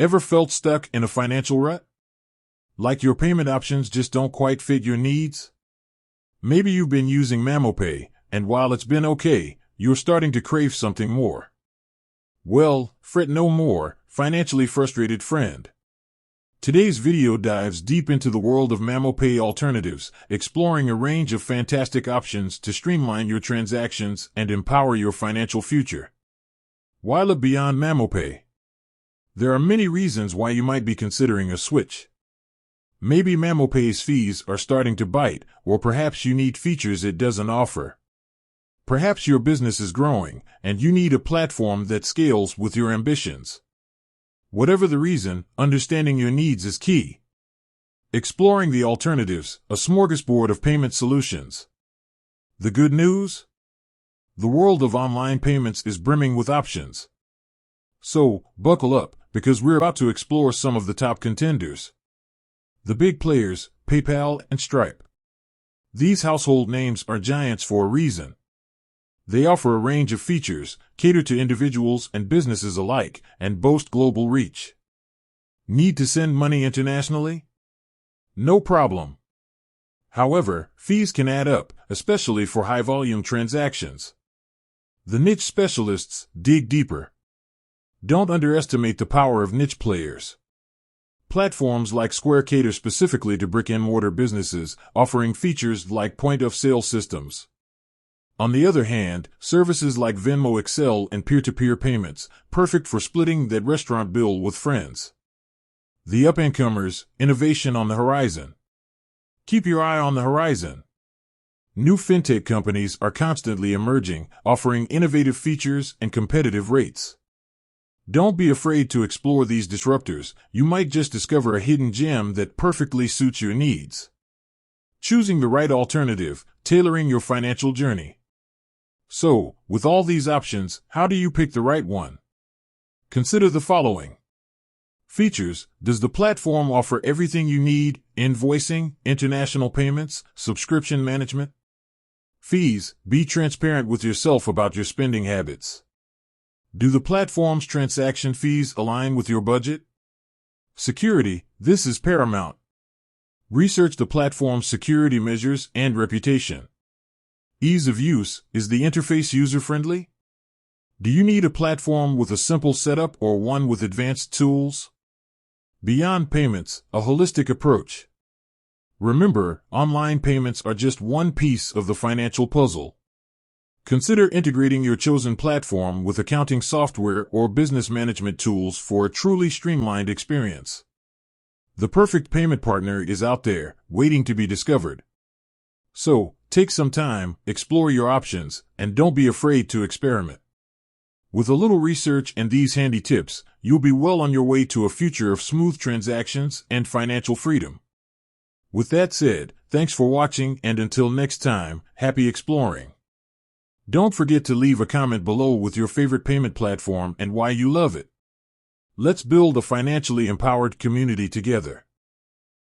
Ever felt stuck in a financial rut? Like your payment options just don't quite fit your needs? Maybe you've been using Mamopay, and while it's been okay, you're starting to crave something more. Well, fret no more, financially frustrated friend. Today's video dives deep into the world of Mamopay alternatives, exploring a range of fantastic options to streamline your transactions and empower your financial future. Why look beyond Mamopay? There are many reasons why you might be considering a switch. Maybe Mamopay's fees are starting to bite, or perhaps you need features it doesn't offer. Perhaps your business is growing, and you need a platform that scales with your ambitions. Whatever the reason, understanding your needs is key. Exploring the alternatives, a smorgasbord of payment solutions. The good news? The world of online payments is brimming with options. So, buckle up, because we're about to explore some of the top contenders. The big players, PayPal and Stripe. These household names are giants for a reason. They offer a range of features, cater to individuals and businesses alike, and boast global reach. Need to send money internationally? No problem. However, fees can add up, especially for high-volume transactions. The niche specialists dig deeper. Don't underestimate the power of niche players. Platforms like Square cater specifically to brick-and-mortar businesses, offering features like point-of-sale systems. On the other hand, services like Venmo excel in peer-to-peer payments, perfect for splitting that restaurant bill with friends. The up-and-comers, innovation on the horizon. Keep your eye on the horizon. New fintech companies are constantly emerging, offering innovative features and competitive rates. Don't be afraid to explore these disruptors. You might just discover a hidden gem that perfectly suits your needs. Choosing the right alternative, tailoring your financial journey. So, with all these options, how do you pick the right one? Consider the following. Features. Does the platform offer everything you need? Invoicing, international payments, subscription management? Fees. Be transparent with yourself about your spending habits. Do the platform's transaction fees align with your budget? Security. This is paramount. Research the platform's security measures and reputation. Ease of use. Is the interface user-friendly? Do you need a platform with a simple setup or one with advanced tools? Beyond payments, a holistic approach. Remember, online payments are just one piece of the financial puzzle. Consider integrating your chosen platform with accounting software or business management tools for a truly streamlined experience. The perfect payment partner is out there, waiting to be discovered. So, take some time, explore your options, and don't be afraid to experiment. With a little research and these handy tips, you'll be well on your way to a future of smooth transactions and financial freedom. With that said, thanks for watching, and until next time, happy exploring. Don't forget to leave a comment below with your favorite payment platform and why you love it. Let's build a financially empowered community together.